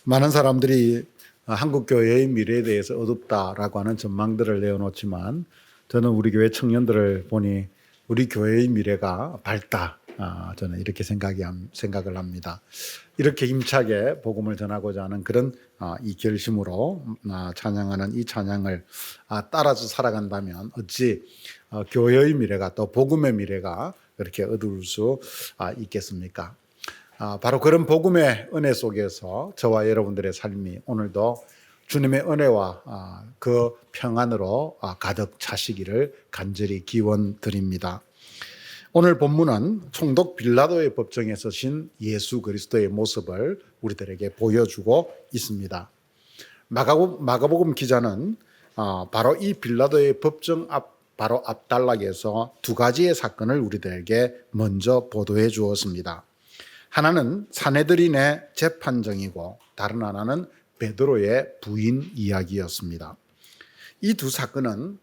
많은 사람들이 한국 교회의 미래에 대해서 어둡다라고 하는 전망들을 내어놓지만 저는 우리 교회 청년들을 보니 우리 교회의 미래가 밝다. 저는 이렇게 생각을 합니다. 이렇게 힘차게 복음을 전하고자 하는 그런 이 결심으로 찬양하는 이 찬양을 따라서 살아간다면 어찌 교회의 미래가 또 복음의 미래가 그렇게 어두울 수 있겠습니까? 바로 그런 복음의 은혜 속에서 저와 여러분들의 삶이 오늘도 주님의 은혜와 그 평안으로 가득 차시기를 간절히 기원드립니다. 오늘 본문은 총독 빌라도의 법정에 서신 예수 그리스도의 모습을 우리들에게 보여주고 있습니다. 마가복음 기자는 바로 이 빌라도의 법정 바로 앞단락에서 두 가지의 사건을 우리들에게 먼저 보도해 주었습니다. 하나는 산헤드린의 재판정이고 다른 하나는 베드로의 부인 이야기였습니다. 이 두 사건은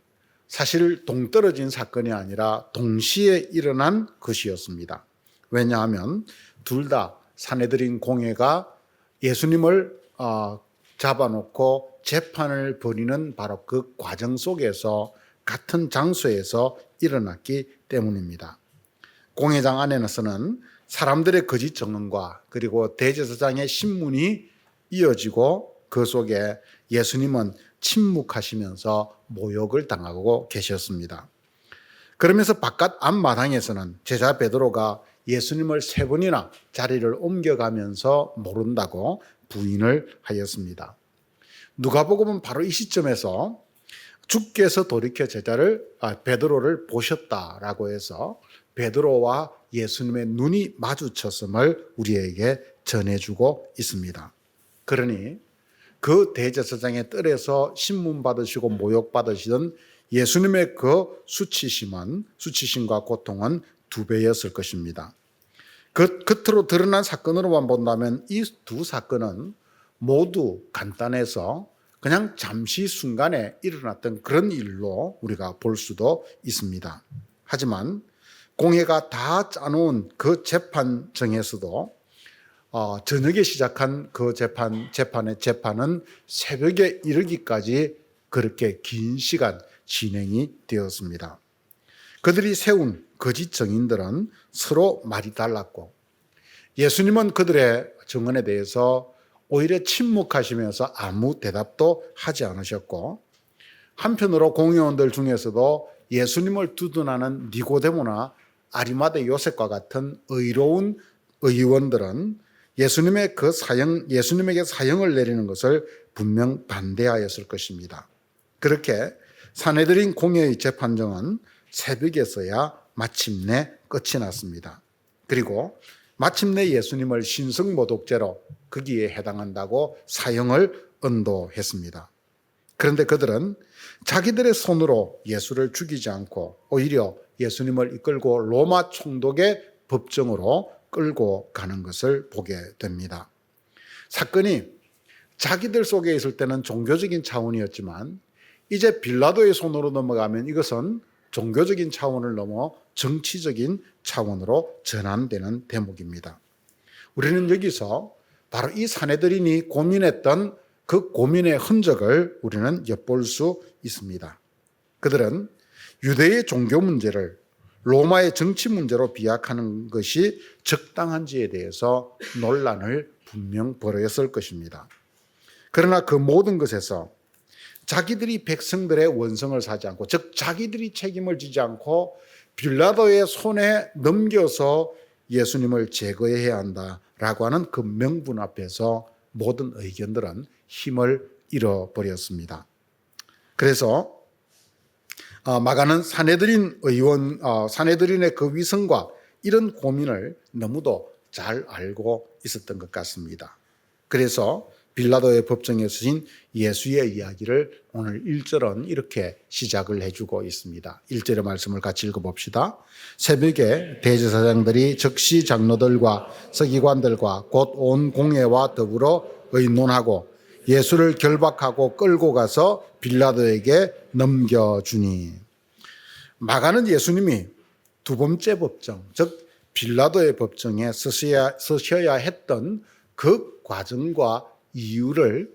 사실 동떨어진 사건이 아니라 동시에 일어난 것이었습니다. 왜냐하면 둘 다 산헤드린 공회가 예수님을 잡아놓고 재판을 벌이는 바로 그 과정 속에서 같은 장소에서 일어났기 때문입니다. 공회장 안에서는 사람들의 거짓 증언과 그리고 대제사장의 신문이 이어지고 그 속에 예수님은 침묵하시면서 모욕을 당하고 계셨습니다. 그러면서 바깥 앞마당에서는 제자 베드로가 예수님을 3번이나 자리를 옮겨가면서 모른다고 부인을 하였습니다. 누가복음은 바로 이 시점에서 주께서 돌이켜 베드로를 보셨다라고 해서 베드로와 예수님의 눈이 마주쳤음을 우리에게 전해주고 있습니다. 그러니 그 대제사장의 뜰에서 신문 받으시고 모욕 받으시던 예수님의 그 수치심과 고통은 2배였을 것입니다. 그 겉으로 드러난 사건으로만 본다면 이 두 사건은 모두 간단해서 그냥 잠시 순간에 일어났던 그런 일로 우리가 볼 수도 있습니다. 하지만 공회가 다 짜놓은 그 재판정에서도 저녁에 시작한 그 재판은 새벽에 이르기까지 그렇게 긴 시간 진행이 되었습니다. 그들이 세운 거짓 증인들은 서로 말이 달랐고 예수님은 그들의 증언에 대해서 오히려 침묵하시면서 아무 대답도 하지 않으셨고 한편으로 공회원들 중에서도 예수님을 두둔하는 니고데모나 아리마대 요셉과 같은 의로운 의원들은 예수님에게 사형을 내리는 것을 분명 반대하였을 것입니다. 그렇게 산헤드린 공회의 재판정은 새벽에서야 마침내 끝이 났습니다. 그리고 마침내 예수님을 신성모독죄로 거기에 해당한다고 사형을 언도했습니다. 그런데 그들은 자기들의 손으로 예수를 죽이지 않고 오히려 예수님을 이끌고 로마 총독의 법정으로 끌고 가는 것을 보게 됩니다. 사건이 자기들 속에 있을 때는 종교적인 차원이었지만 이제 빌라도의 손으로 넘어가면 이것은 종교적인 차원을 넘어 정치적인 차원으로 전환되는 대목입니다. 우리는 여기서 바로 이 산헤드린이 고민했던 그 고민의 흔적을 우리는 엿볼 수 있습니다. 그들은 유대의 종교 문제를 로마의 정치 문제로 비약하는 것이 적당한지에 대해서 논란을 분명 벌였을 것입니다. 그러나 그 모든 것에서 자기들이 백성들의 원성을 사지 않고, 즉 자기들이 책임을 지지 않고 빌라도의 손에 넘겨서 예수님을 제거해야 한다라고 하는 그 명분 앞에서 모든 의견들은 힘을 잃어버렸습니다. 그래서 마가는 산헤드린의 그 위선과 이런 고민을 너무도 잘 알고 있었던 것 같습니다. 그래서 빌라도의 법정에 서신 예수의 이야기를 오늘 1절은 이렇게 시작을 해주고 있습니다. 1절의 말씀을 같이 읽어봅시다. 새벽에 대제사장들이 즉시 장로들과 서기관들과 곧 온 공회와 더불어 의논하고 예수를 결박하고 끌고 가서 빌라도에게 넘겨주니. 마가는 예수님이 두 번째 법정, 즉 빌라도의 법정에 서셔야 했던 그 과정과 이유를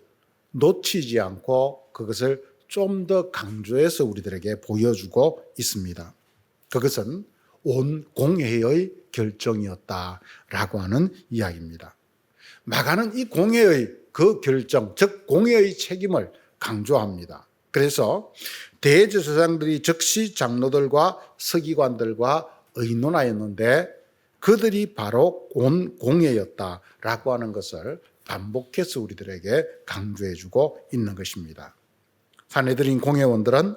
놓치지 않고 그것을 좀 더 강조해서 우리들에게 보여주고 있습니다. 그것은 온 공회의 결정이었다라고 하는 이야기입니다. 마가는 이 공회의 그 결정, 즉 공회의 책임을 강조합니다. 그래서 대제사장들이 즉시 장로들과 서기관들과 의논하였는데 그들이 바로 온 공회였다라고 하는 것을 반복해서 우리들에게 강조해주고 있는 것입니다. 산헤드린 공회원들은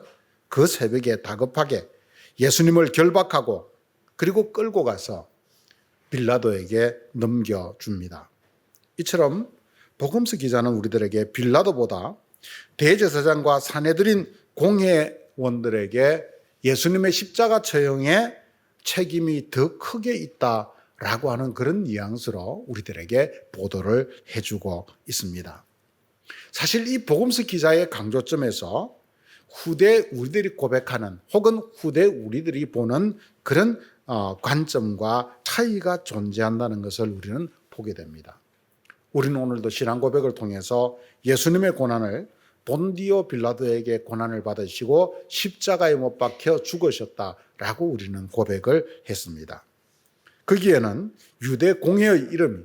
그 새벽에 다급하게 예수님을 결박하고 그리고 끌고 가서 빌라도에게 넘겨줍니다. 이처럼 복음서 기자는 우리들에게 빌라도보다 대제사장과 산헤드린 공회원들에게 예수님의 십자가 처형에 책임이 더 크게 있다라고 하는 그런 뉘앙스로 우리들에게 보도를 해주고 있습니다. 사실 이 복음서 기자의 강조점에서 후대 우리들이 고백하는 혹은 후대 우리들이 보는 그런 관점과 차이가 존재한다는 것을 우리는 보게 됩니다. 우리는 오늘도 신앙 고백을 통해서 예수님의 고난을 본디오 빌라도에게 고난을 받으시고 십자가에 못 박혀 죽으셨다라고 우리는 고백을 했습니다. 거기에는 유대 공회의 이름이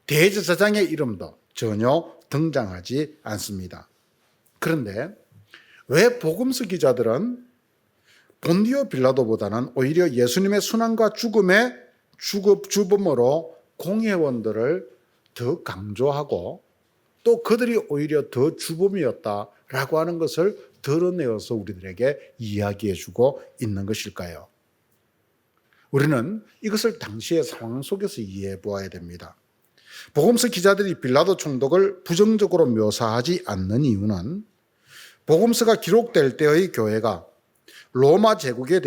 대제사장의 이름도 전혀 등장하지 않습니다. 그런데 왜 복음서 기자들은 본디오 빌라도보다는 오히려 예수님의 순환과 죽음의 주범으로 공회원들을 더 강조하고 또 그들이 오히려 더 주범이었다라고 하는 것을 드러내어서 우리들에게 이야기해주고 있는 것일까요? 우리는 이것을 당시의 상황 속에서 이해해 보아야 됩니다. 복음서 기자들이 빌라도 총독을 부정적으로 묘사하지 않는 이유는 복음서가 기록될 때의 교회가 로마 제국에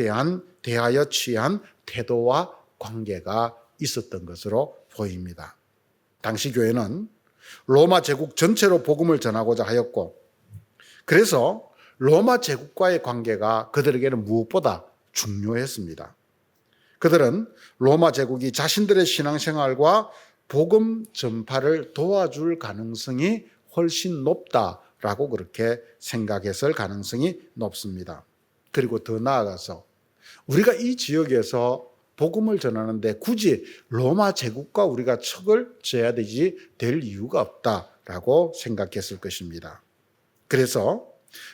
대하여 취한 태도와 관계가 있었던 것으로 보입니다. 당시 교회는 로마 제국 전체로 복음을 전하고자 하였고 그래서 로마 제국과의 관계가 그들에게는 무엇보다 중요했습니다. 그들은 로마 제국이 자신들의 신앙생활과 복음 전파를 도와줄 가능성이 훨씬 높다라고 그렇게 생각했을 가능성이 높습니다. 그리고 더 나아가서 우리가 이 지역에서 복음을 전하는데 굳이 로마 제국과 우리가 척을 져야 될 이유가 없다라고 생각했을 것입니다. 그래서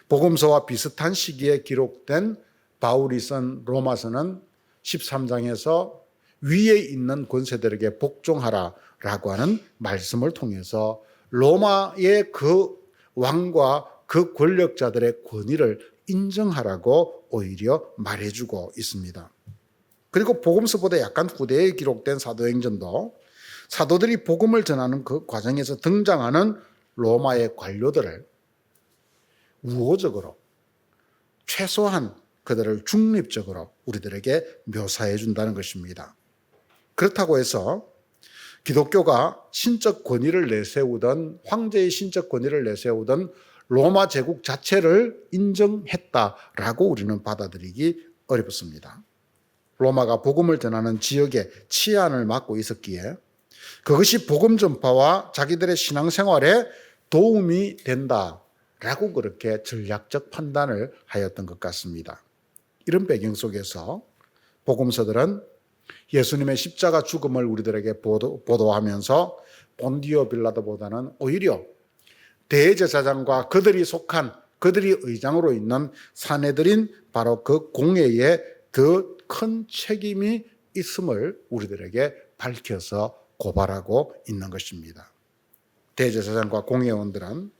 복음서와 비슷한 시기에 기록된 바울이 쓴 로마서는 13장에서 위에 있는 권세들에게 복종하라라고 하는 말씀을 통해서 로마의 그 왕과 그 권력자들의 권위를 인정하라고 오히려 말해주고 있습니다. 그리고 복음서보다 약간 후대에 기록된 사도행전도 사도들이 복음을 전하는 그 과정에서 등장하는 로마의 관료들을 우호적으로 최소한 그들을 중립적으로 우리들에게 묘사해 준다는 것입니다. 그렇다고 해서 기독교가 신적 권위를 내세우던 황제의 신적 권위를 내세우던 로마 제국 자체를 인정했다라고 우리는 받아들이기 어렵습니다. 로마가 복음을 전하는 지역의 치안을 맡고 있었기에 그것이 복음 전파와 자기들의 신앙생활에 도움이 된다라고 그렇게 전략적 판단을 하였던 것 같습니다. 이런 배경 속에서 복음서들은 예수님의 십자가 죽음을 우리들에게 보도하면서 본디오 빌라도보다는 오히려 대제사장과 그들이 의장으로 있는 산헤드린 바로 그 공회에 더 큰 책임이 있음을 우리들에게 밝혀서 고발하고 있는 것입니다. 대제사장과 공회원들은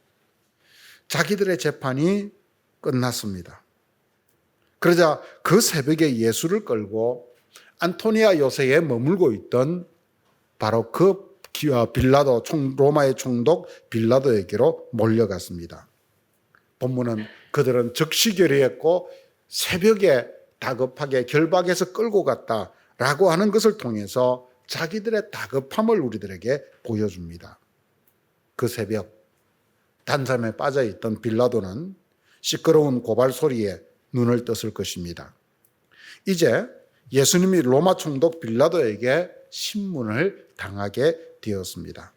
자기들의 재판이 끝났습니다. 그러자 그 새벽에 예수를 끌고 안토니아 요새에 머물고 있던 바로 그 빌라도 로마의 총독 빌라도에게로 몰려갔습니다. 본문은 그들은 즉시 결의했고 새벽에 다급하게 결박해서 끌고 갔다라고 하는 것을 통해서 자기들의 다급함을 우리들에게 보여줍니다. 그 새벽 단잠에 빠져있던 빌라도는 시끄러운 고발 소리에 눈을 떴을 것입니다. 이제 예수님이 로마 총독 빌라도에게 신문을 당하게 되었습니다.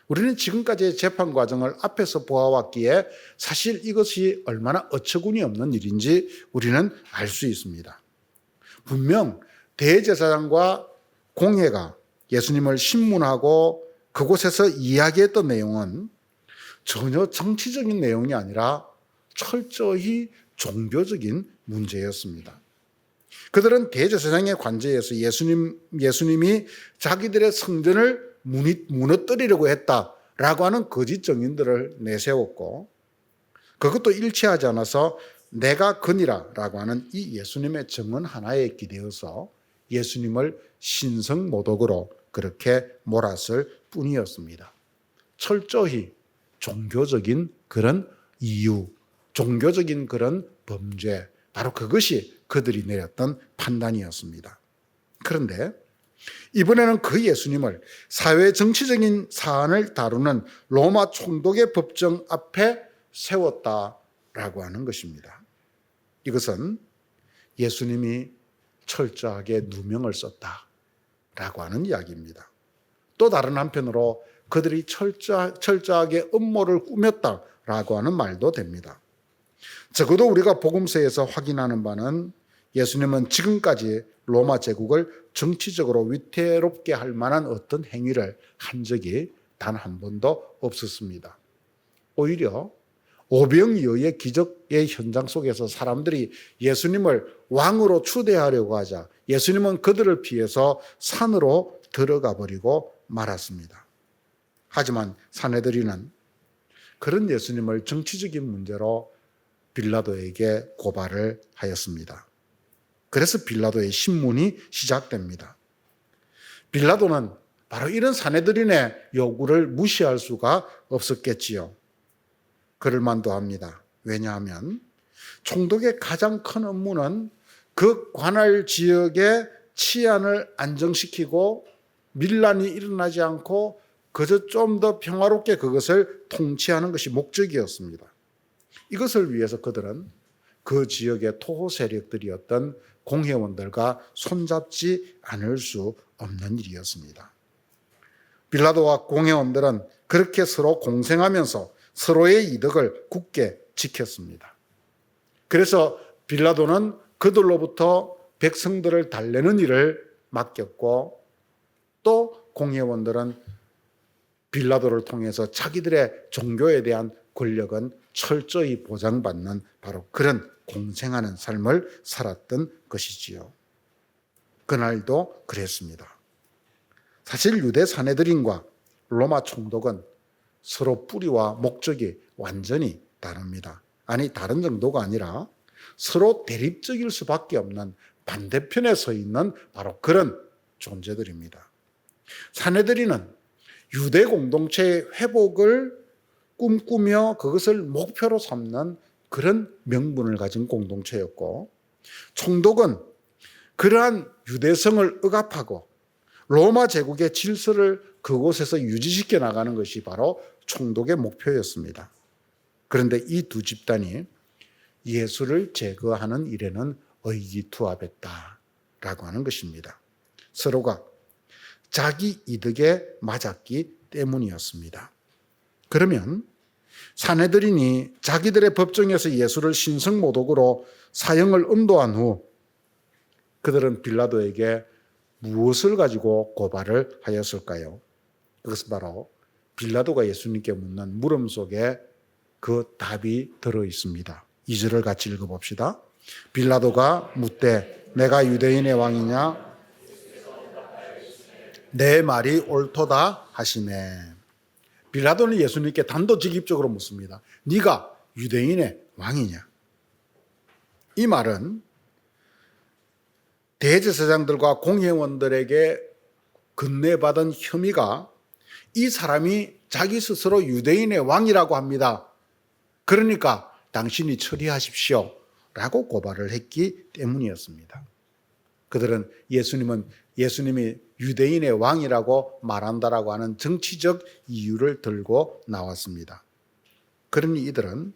우리는 지금까지의 재판 과정을 앞에서 보아왔기에 사실 이것이 얼마나 어처구니 없는 일인지 우리는 알 수 있습니다. 분명 대제사장과 공회가 예수님을 신문하고 그곳에서 이야기했던 내용은 전혀 정치적인 내용이 아니라 철저히 종교적인 문제였습니다. 그들은 대제사장의 관제에서 예수님이 자기들의 성전을 무너뜨리려고 했다라고 하는 거짓 증인들을 내세웠고, 그것도 일치하지 않아서 내가 그니라라고 하는 이 예수님의 증언 하나에 기대어서 예수님을 신성모독으로 그렇게 몰았을 뿐이었습니다. 철저히 종교적인 그런 이유, 종교적인 그런 범죄, 바로 그것이 그들이 내렸던 판단이었습니다. 그런데 이번에는 그 예수님을 사회 정치적인 사안을 다루는 로마 총독의 법정 앞에 세웠다라고 하는 것입니다. 이것은 예수님이 철저하게 누명을 썼다라고 하는 이야기입니다. 또 다른 한편으로 그들이 철저하게 음모를 꾸몄다라고 하는 말도 됩니다. 적어도 우리가 복음서에서 확인하는 바는 예수님은 지금까지 로마 제국을 정치적으로 위태롭게 할 만한 어떤 행위를 한 적이 단 한 번도 없었습니다. 오히려 오병이어의 기적의 현장 속에서 사람들이 예수님을 왕으로 추대하려고 하자 예수님은 그들을 피해서 산으로 들어가 버리고 말았습니다. 하지만 산헤드린은 그런 예수님을 정치적인 문제로 빌라도에게 고발을 하였습니다. 그래서 빌라도의 신문이 시작됩니다. 빌라도는 바로 이런 산헤드린의 요구를 무시할 수가 없었겠지요. 그럴 만도 합니다. 왜냐하면 총독의 가장 큰 업무는 그 관할 지역의 치안을 안정시키고 밀란이 일어나지 않고 그저 좀 더 평화롭게 그것을 통치하는 것이 목적이었습니다. 이것을 위해서 그들은 그 지역의 토호 세력들이었던 공회원들과 손잡지 않을 수 없는 일이었습니다. 빌라도와 공회원들은 그렇게 서로 공생하면서 서로의 이득을 굳게 지켰습니다. 그래서 빌라도는 그들로부터 백성들을 달래는 일을 맡겼고, 또 공회원들은 빌라도를 통해서 자기들의 종교에 대한 권력은 철저히 보장받는 바로 그런 공생하는 삶을 살았던 것이지요. 그날도 그랬습니다. 사실 유대 산헤드린과 로마 총독은 서로 뿌리와 목적이 완전히 다릅니다. 아니, 다른 정도가 아니라 서로 대립적일 수밖에 없는 반대편에 서 있는 바로 그런 존재들입니다. 산헤드린은 유대 공동체의 회복을 꿈꾸며 그것을 목표로 삼는 그런 명분을 가진 공동체였고, 총독은 그러한 유대성을 억압하고 로마 제국의 질서를 그곳에서 유지시켜 나가는 것이 바로 총독의 목표였습니다. 그런데 이 두 집단이 예수를 제거하는 일에는 의기투합했다라고 하는 것입니다. 서로가 자기 이득에 맞았기 때문이었습니다. 그러면 산헤드린이 자기들의 법정에서 예수를 신성모독으로 사형을 언도한 후 그들은 빌라도에게 무엇을 가지고 고발을 하였을까요? 그것은 바로 빌라도가 예수님께 묻는 물음 속에 그 답이 들어 있습니다. 2절을 같이 읽어봅시다. 빌라도가 묻되 내가 유대인의 왕이냐? 내 말이 옳도다 하시매. 빌라도는 예수님께 단도직입적으로 묻습니다. 네가 유대인의 왕이냐? 이 말은 대제사장들과 공회원들에게 건네받은 혐의가 이 사람이 자기 스스로 유대인의 왕이라고 합니다. 그러니까 당신이 처리하십시오 라고 고발을 했기 때문이었습니다. 그들은 예수님이 유대인의 왕이라고 말한다라고 하는 정치적 이유를 들고 나왔습니다. 그러니 이들은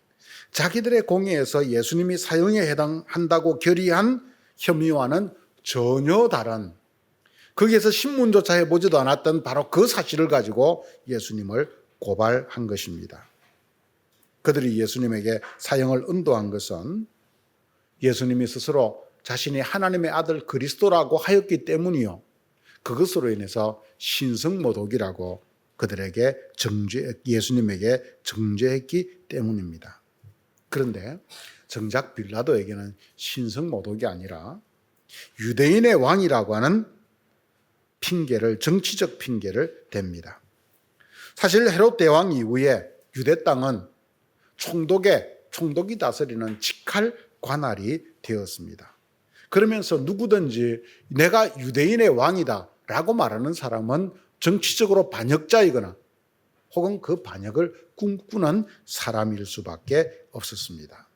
자기들의 공회에서 예수님이 사형에 해당한다고 결의한 혐의와는 전혀 다른, 거기에서 신문조차 해보지도 않았던 바로 그 사실을 가지고 예수님을 고발한 것입니다. 그들이 예수님에게 사형을 언도한 것은 예수님이 스스로 자신이 하나님의 아들 그리스도라고 하였기 때문이요, 그것으로 인해서 신성모독이라고 그들에게 예수님에게 정죄했기 때문입니다. 그런데 정작 빌라도에게는 신성모독이 아니라 유대인의 왕이라고 하는 핑계를, 정치적 핑계를 댑니다. 사실 헤롯 대왕 이후에 유대 땅은 총독이 다스리는 직할 관할이 되었습니다. 그러면서 누구든지 내가 유대인의 왕이다 라고 말하는 사람은 정치적으로 반역자이거나 혹은 그 반역을 꿈꾸는 사람일 수밖에 없었습니다.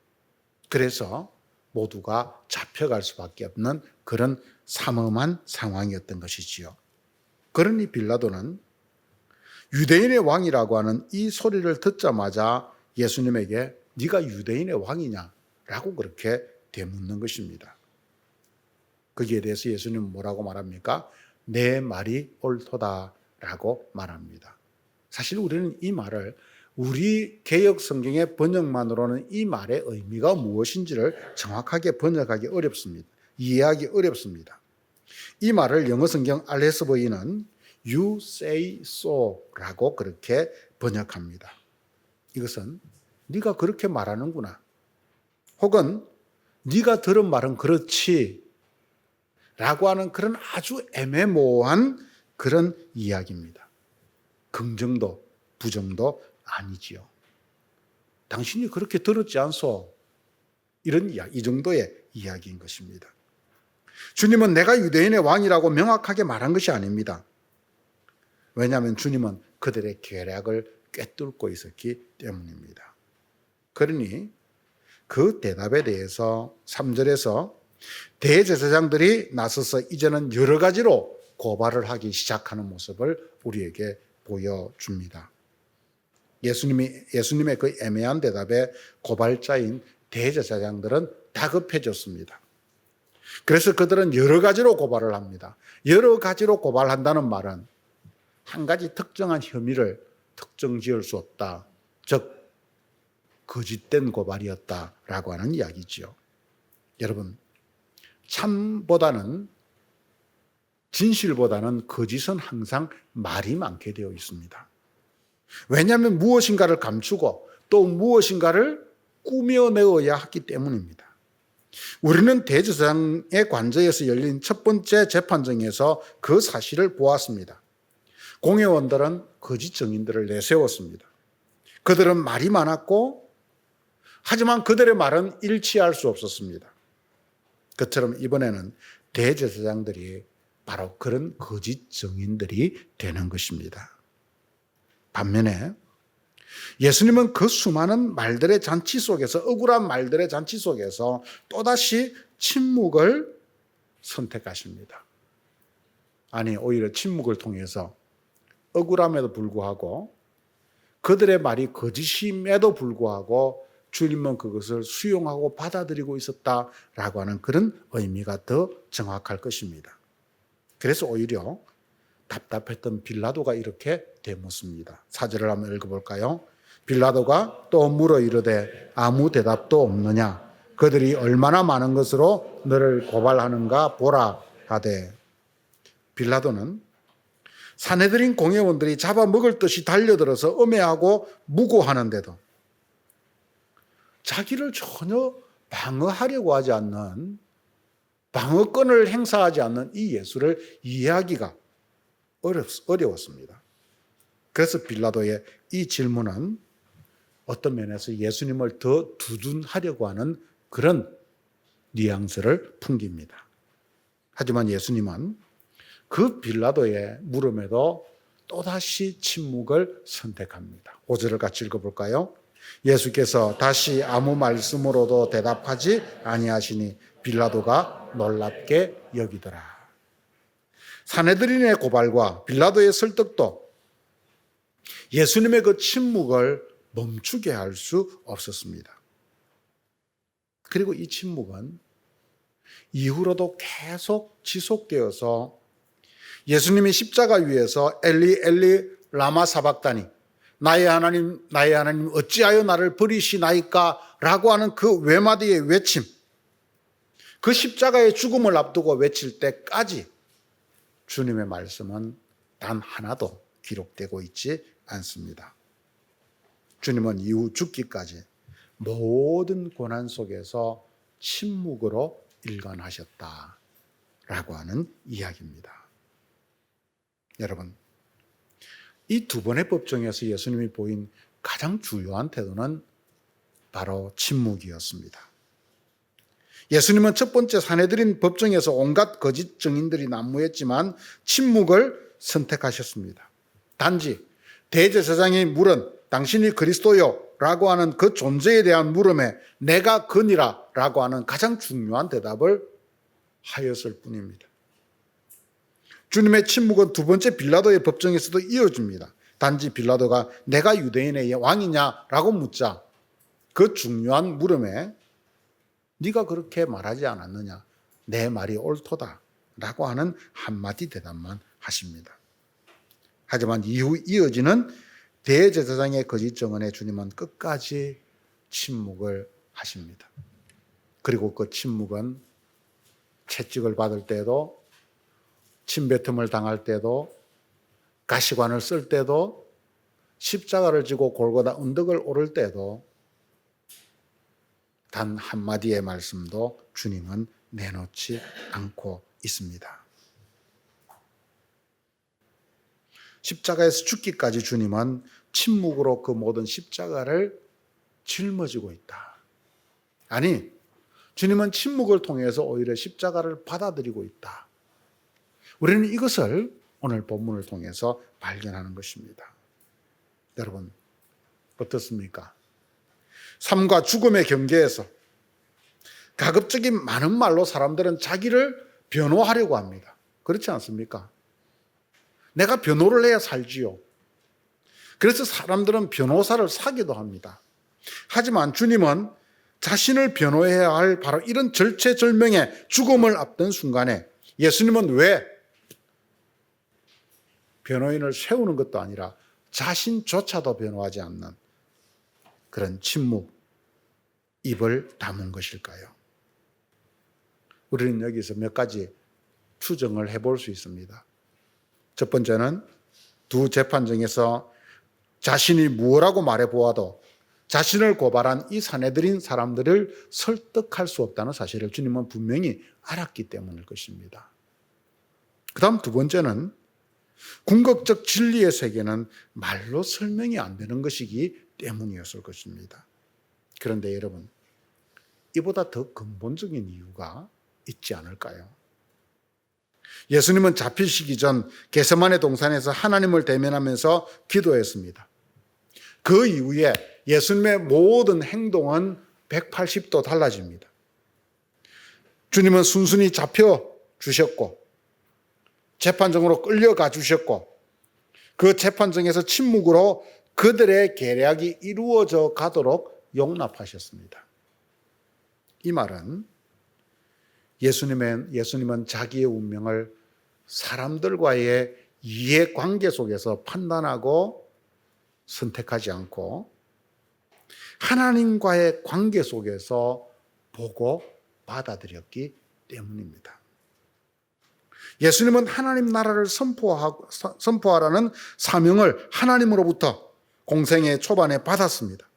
그래서 모두가 잡혀갈 수밖에 없는 그런 삼엄한 상황이었던 것이지요. 그러니 빌라도는 유대인의 왕이라고 하는 이 소리를 듣자마자 예수님에게 네가 유대인의 왕이냐라고 그렇게 되묻는 것입니다. 거기에 대해서 예수님은 뭐라고 말합니까? 내 말이 옳도다라고 말합니다. 사실 우리는 이 말을 우리 개역 성경의 번역만으로는 이 말의 의미가 무엇인지를 정확하게 번역하기 어렵습니다. 이해하기 어렵습니다. 이 말을 영어 성경 RSV는 You say so라고 그렇게 번역합니다. 이것은 네가 그렇게 말하는구나, 혹은 네가 들은 말은 그렇지 라고 하는 그런 아주 애매모호한 그런 이야기입니다. 긍정도 부정도 아니지요. 당신이 그렇게 들었지 않소? 이 정도의 이야기인 것입니다. 주님은 내가 유대인의 왕이라고 명확하게 말한 것이 아닙니다. 왜냐하면 주님은 그들의 계략을 꿰뚫고 있었기 때문입니다. 그러니 그 대답에 대해서 3절에서 대제사장들이 나서서 이제는 여러 가지로 고발을 하기 시작하는 모습을 우리에게 보여줍니다. 예수님의 그 애매한 대답에 고발자인 대제사장들은 다급해졌습니다. 그래서 그들은 여러 가지로 고발을 합니다. 여러 가지로 고발한다는 말은 한 가지 특정한 혐의를 특정 지을 수 없다, 즉 거짓된 고발이었다라고 하는 이야기지요. 여러분, 참보다는, 진실보다는 거짓은 항상 말이 많게 되어 있습니다. 왜냐하면 무엇인가를 감추고 또 무엇인가를 꾸며내어야 하기 때문입니다. 우리는 대제사장의 관저에서 열린 첫 번째 재판정에서 그 사실을 보았습니다. 공회원들은 거짓 증인들을 내세웠습니다. 그들은 말이 많았고, 하지만 그들의 말은 일치할 수 없었습니다. 그처럼 이번에는 대제사장들이 바로 그런 거짓 증인들이 되는 것입니다. 반면에 예수님은 그 수많은 말들의 잔치 속에서, 억울한 말들의 잔치 속에서 또다시 침묵을 선택하십니다. 아니, 오히려 침묵을 통해서 억울함에도 불구하고, 그들의 말이 거짓임에도 불구하고 주님은 그것을 수용하고 받아들이고 있었다라고 하는 그런 의미가 더 정확할 것입니다. 그래서 오히려 답답했던 빌라도가 이렇게 되묻습니다. 4절을 한번 읽어볼까요? 빌라도가 또 물어 이르되 아무 대답도 없느냐? 그들이 얼마나 많은 것으로 너를 고발하는가 보라 하되. 빌라도는 산헤드린 공회원들이 잡아먹을 듯이 달려들어서 음해하고 무고하는데도 자기를 전혀 방어하려고 하지 않는, 방어권을 행사하지 않는 이 예수를 이해하기가 어려웠습니다. 그래서 빌라도의 이 질문은 어떤 면에서 예수님을 더 두둔하려고 하는 그런 뉘앙스를 풍깁니다. 하지만 예수님은 그 빌라도의 물음에도 또다시 침묵을 선택합니다. 5절을 같이 읽어볼까요? 예수께서 다시 아무 말씀으로도 대답하지 아니하시니 빌라도가 놀랍게 여기더라. 산헤드린의 고발과 빌라도의 설득도 예수님의 그 침묵을 멈추게 할 수 없었습니다. 그리고 이 침묵은 이후로도 계속 지속되어서 예수님이 십자가 위에서 엘리 엘리 라마 사박다니, 나의 하나님 어찌하여 나를 버리시나이까 라고 하는 그 외마디의 외침, 그 십자가의 죽음을 앞두고 외칠 때까지 주님의 말씀은 단 하나도 기록되고 있지 않습니다. 주님은 이후 죽기까지 모든 고난 속에서 침묵으로 일관하셨다라고 하는 이야기입니다. 여러분, 이 두 번의 법정에서 예수님이 보인 가장 주요한 태도는 바로 침묵이었습니다. 예수님은 첫 번째 산헤드린 법정에서 온갖 거짓 증인들이 난무했지만 침묵을 선택하셨습니다. 단지 대제사장이 물은 당신이 그리스도요? 라고 하는 그 존재에 대한 물음에 내가 그니라 라고 하는 가장 중요한 대답을 하였을 뿐입니다. 주님의 침묵은 두 번째 빌라도의 법정에서도 이어집니다. 단지 빌라도가 내가 유대인의 왕이냐라고 묻자 그 중요한 물음에 네가 그렇게 말하지 않았느냐, 내 말이 옳도다 라고 하는 한마디 대답만 하십니다. 하지만 이후 이어지는 대제사장의 거짓 증언에 주님은 끝까지 침묵을 하십니다. 그리고 그 침묵은 채찍을 받을 때도, 침뱉음을 당할 때도, 가시관을 쓸 때도, 십자가를 지고 골고다 언덕을 오를 때도 단 한마디의 말씀도 주님은 내놓지 않고 있습니다. 십자가에서 죽기까지 주님은 침묵으로 그 모든 십자가를 짊어지고 있다. 아니, 주님은 침묵을 통해서 오히려 십자가를 받아들이고 있다. 우리는 이것을 오늘 본문을 통해서 발견하는 것입니다. 여러분, 어떻습니까? 삶과 죽음의 경계에서 가급적인 많은 말로 사람들은 자기를 변호하려고 합니다. 그렇지 않습니까? 내가 변호를 해야 살지요. 그래서 사람들은 변호사를 사기도 합니다. 하지만 주님은 자신을 변호해야 할 바로 이런 절체절명의 죽음을 앞둔 순간에 예수님은 왜 변호인을 세우는 것도 아니라 자신조차도 변호하지 않는 그런 침묵, 입을 다문 것일까요? 우리는 여기서 몇 가지 추정을 해볼 수 있습니다. 첫 번째는 두 재판정에서 자신이 무엇라고 말해보아도 자신을 고발한 이 산헤드린 사람들을 설득할 수 없다는 사실을 주님은 분명히 알았기 때문일 것입니다. 그 다음 두 번째는 궁극적 진리의 세계는 말로 설명이 안 되는 것이기 때문이었을 것입니다. 그런데 여러분, 이보다 더 근본적인 이유가 있지 않을까요? 예수님은 잡히시기 전 겟세마네 동산에서 하나님을 대면하면서 기도했습니다. 그 이후에 예수님의 모든 행동은 180도 달라집니다. 주님은 순순히 잡혀 주셨고 재판정으로 끌려가 주셨고 그 재판정에서 침묵으로 그들의 계략이 이루어져 가도록 용납하셨습니다. 이 말은 예수님은 자기의 운명을 사람들과의 이해관계 속에서 판단하고 선택하지 않고 하나님과의 관계 속에서 보고 받아들였기 때문입니다. 예수님은 하나님 나라를 선포하라는 사명을 하나님으로부터 공생의 초반에 받았습니다.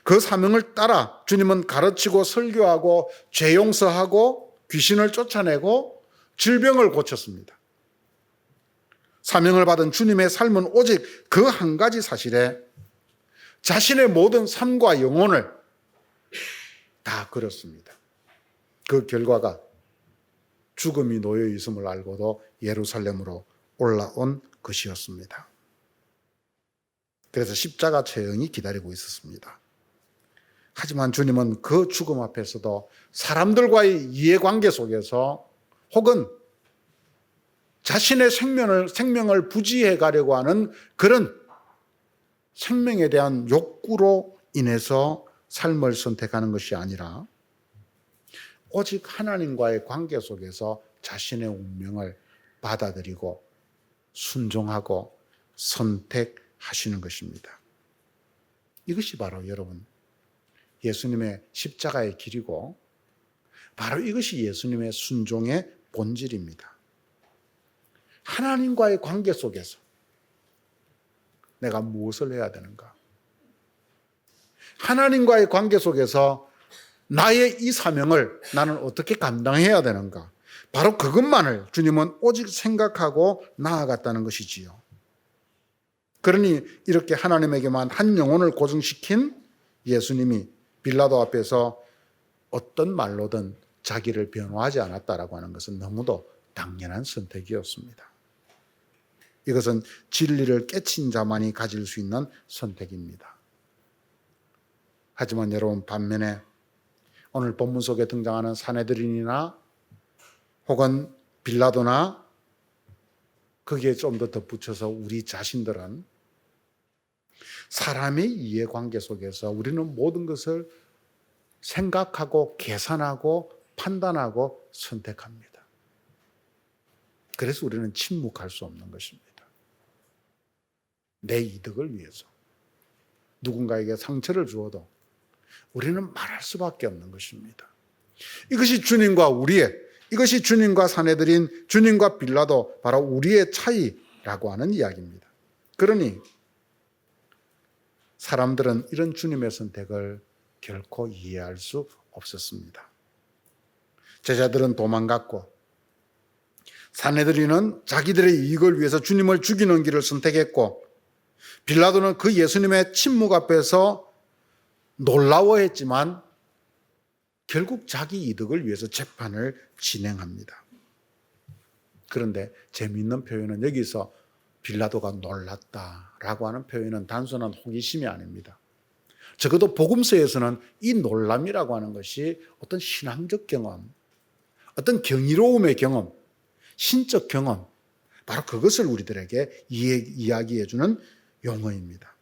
그 사명을 따라 주님은 가르치고 설교하고 죄 용서하고 귀신을 쫓아내고 질병을 고쳤습니다. 사명을 받은 주님의 삶은 오직 그 한 가지 사실에 자신의 모든 삶과 영혼을 다 걸었습니다. 그 결과가 죽음이 놓여 있음을 알고도 예루살렘으로 올라온 것이었습니다. 그래서 십자가 처형이 기다리고 있었습니다. 하지만 주님은 그 죽음 앞에서도 사람들과의 이해관계 속에서 혹은 자신의 생명을 부지해 가려고 하는 그런 생명에 대한 욕구로 인해서 삶을 선택하는 것이 아니라 오직 하나님과의 관계 속에서 자신의 운명을 받아들이고 순종하고 선택하시는 것입니다. 이것이 바로 여러분 예수님의 십자가의 길이고 바로 이것이 예수님의 순종의 본질입니다. 하나님과의 관계 속에서 내가 무엇을 해야 되는가? 하나님과의 관계 속에서 나의 이 사명을 나는 어떻게 감당해야 되는가? 바로 그것만을 주님은 오직 생각하고 나아갔다는 것이지요. 그러니 이렇게 하나님에게만 한 영혼을 고정시킨 예수님이 빌라도 앞에서 어떤 말로든 자기를 변호하지 않았다라고 하는 것은 너무도 당연한 선택이었습니다. 이것은 진리를 깨친 자만이 가질 수 있는 선택입니다. 하지만 여러분, 반면에 오늘 본문 속에 등장하는 사내들인이나 혹은 빌라도나 거기에 좀 더 덧붙여서 우리 자신들은 사람의 이해관계 속에서 우리는 모든 것을 생각하고 계산하고 판단하고 선택합니다. 그래서 우리는 침묵할 수 없는 것입니다. 내 이득을 위해서 누군가에게 상처를 주어도 우리는 말할 수밖에 없는 것입니다. 이것이 주님과 사내들인 주님과 빌라도 바로 우리의 차이라고 하는 이야기입니다. 그러니 사람들은 이런 주님의 선택을 결코 이해할 수 없었습니다. 제자들은 도망갔고 사내들이는 자기들의 이익을 위해서 주님을 죽이는 길을 선택했고 빌라도는 그 예수님의 침묵 앞에서 놀라워했지만 결국 자기 이득을 위해서 재판을 진행합니다. 그런데 재미있는 표현은 여기서 빌라도가 놀랐다라고 하는 표현은 단순한 호기심이 아닙니다. 적어도 복음서에서는 이 놀람이라고 하는 것이 어떤 신앙적 경험, 어떤 경이로움의 경험, 신적 경험, 바로 그것을 우리들에게 이야기해 주는 용어입니다.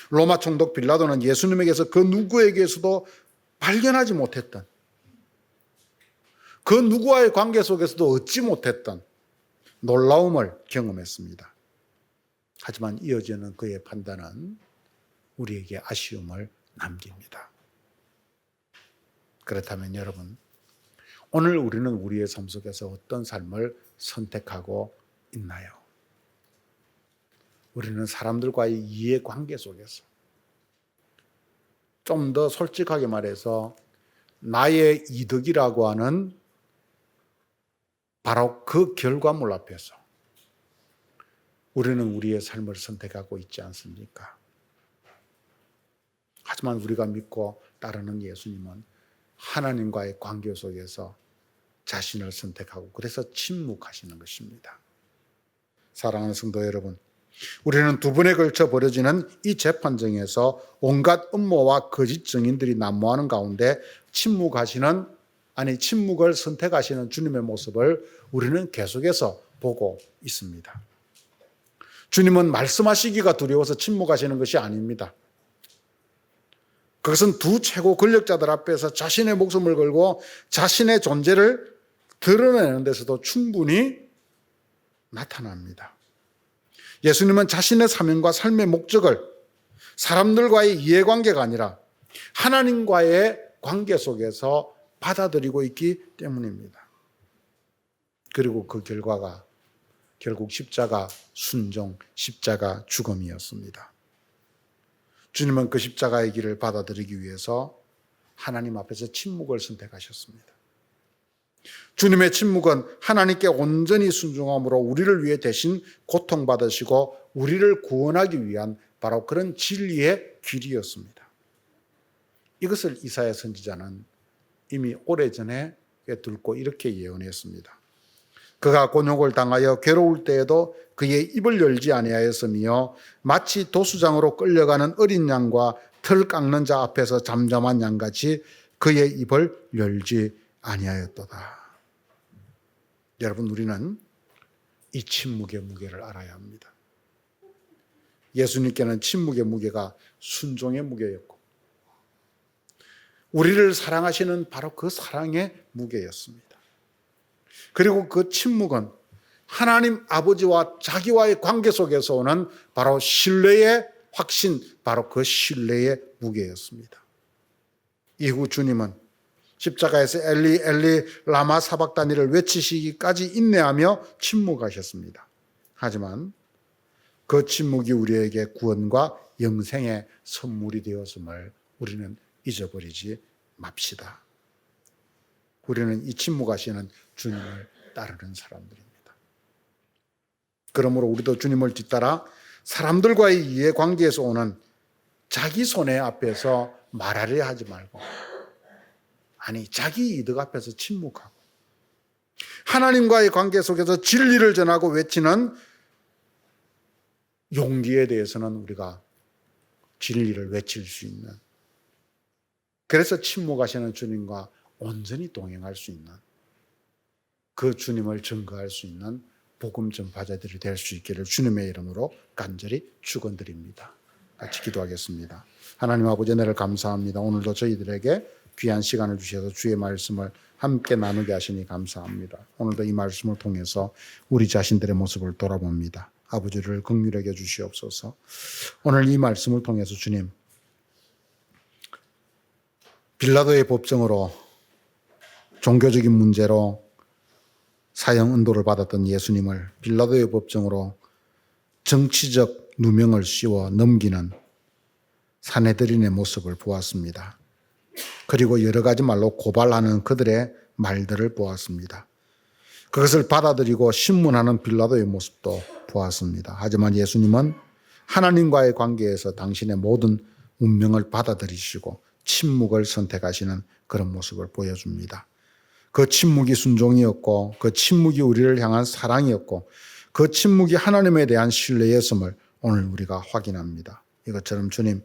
로마 총독 빌라도는 예수님에게서 그 누구에게서도 발견하지 못했던, 그 누구와의 관계 속에서도 얻지 못했던 놀라움을 경험했습니다. 하지만 이어지는 그의 판단은 우리에게 아쉬움을 남깁니다. 그렇다면 여러분, 오늘 우리는 우리의 삶 속에서 어떤 삶을 선택하고 있나요? 우리는 사람들과의 이해관계 속에서 좀 더 솔직하게 말해서 나의 이득이라고 하는 바로 그 결과물 앞에서 우리는 우리의 삶을 선택하고 있지 않습니까? 하지만 우리가 믿고 따르는 예수님은 하나님과의 관계 속에서 자신을 선택하고 그래서 침묵하시는 것입니다. 사랑하는 성도 여러분, 우리는 두 번에 걸쳐 벌어지는 이 재판정에서 온갖 음모와 거짓 증인들이 난무하는 가운데 침묵을 선택하시는 주님의 모습을 우리는 계속해서 보고 있습니다. 주님은 말씀하시기가 두려워서 침묵하시는 것이 아닙니다. 그것은 두 최고 권력자들 앞에서 자신의 목숨을 걸고 자신의 존재를 드러내는 데서도 충분히 나타납니다. 예수님은 자신의 사명과 삶의 목적을 사람들과의 이해관계가 아니라 하나님과의 관계 속에서 받아들이고 있기 때문입니다. 그리고 그 결과가 결국 십자가 순종, 십자가 죽음이었습니다. 주님은 그 십자가의 길을 받아들이기 위해서 하나님 앞에서 침묵을 선택하셨습니다. 주님의 침묵은 하나님께 온전히 순종함으로 우리를 위해 대신 고통받으시고 우리를 구원하기 위한 바로 그런 진리의 길이었습니다. 이것을 이사야 선지자는 이미 오래전에 뚫고 이렇게 예언했습니다. 그가 곤욕을 당하여 괴로울 때에도 그의 입을 열지 아니하였으며 마치 도수장으로 끌려가는 어린 양과 털 깎는 자 앞에서 잠잠한 양같이 그의 입을 열지 아니하였도다. 여러분, 우리는 이 침묵의 무게를 알아야 합니다. 예수님께는 침묵의 무게가 순종의 무게였고 우리를 사랑하시는 바로 그 사랑의 무게였습니다. 그리고 그 침묵은 하나님 아버지와 자기와의 관계 속에서 오는 바로 신뢰의 확신, 바로 그 신뢰의 무게였습니다. 이후 주님은 십자가에서 엘리 엘리 라마 사박다니를 외치시기까지 인내하며 침묵하셨습니다. 하지만 그 침묵이 우리에게 구원과 영생의 선물이 되었음을 우리는 잊어버리지 맙시다. 우리는 이 침묵하시는 주님을 따르는 사람들입니다. 그러므로 우리도 주님을 뒤따라 사람들과의 이해관계에서 오는 자기 손해 앞에서 말하려 하지 말고, 아니 자기 이득 앞에서 침묵하고 하나님과의 관계 속에서 진리를 전하고 외치는 용기에 대해서는 우리가 진리를 외칠 수 있는, 그래서 침묵하시는 주님과 온전히 동행할 수 있는, 그 주님을 증거할 수 있는 복음 전파자들이 될 수 있기를 주님의 이름으로 간절히 축원드립니다. 같이 기도하겠습니다. 하나님 아버지, 은혜를 감사합니다. 오늘도 저희들에게 귀한 시간을 주셔서 주의 말씀을 함께 나누게 하시니 감사합니다. 오늘도 이 말씀을 통해서 우리 자신들의 모습을 돌아봅니다. 아버지를 긍휼하게 주시옵소서. 오늘 이 말씀을 통해서 주님, 빌라도의 법정으로 종교적인 문제로 사형 은도를 받았던 예수님을 빌라도의 법정으로 정치적 누명을 씌워 넘기는 산헤드린의 모습을 보았습니다. 그리고 여러 가지 말로 고발하는 그들의 말들을 보았습니다. 그것을 받아들이고 신문하는 빌라도의 모습도 보았습니다. 하지만 예수님은 하나님과의 관계에서 당신의 모든 운명을 받아들이시고 침묵을 선택하시는 그런 모습을 보여줍니다. 그 침묵이 순종이었고, 그 침묵이 우리를 향한 사랑이었고, 그 침묵이 하나님에 대한 신뢰였음을 오늘 우리가 확인합니다. 이것처럼 주님,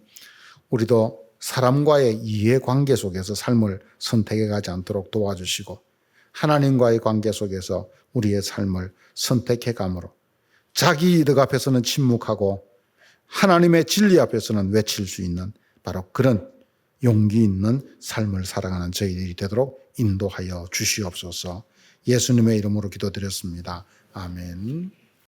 우리도 사람과의 이해관계 속에서 삶을 선택해 가지 않도록 도와주시고, 하나님과의 관계 속에서 우리의 삶을 선택해 감으로 자기 이득 앞에서는 침묵하고 하나님의 진리 앞에서는 외칠 수 있는 바로 그런 용기 있는 삶을 살아가는 저희들이 되도록 인도하여 주시옵소서. 예수님의 이름으로 기도드렸습니다. 아멘.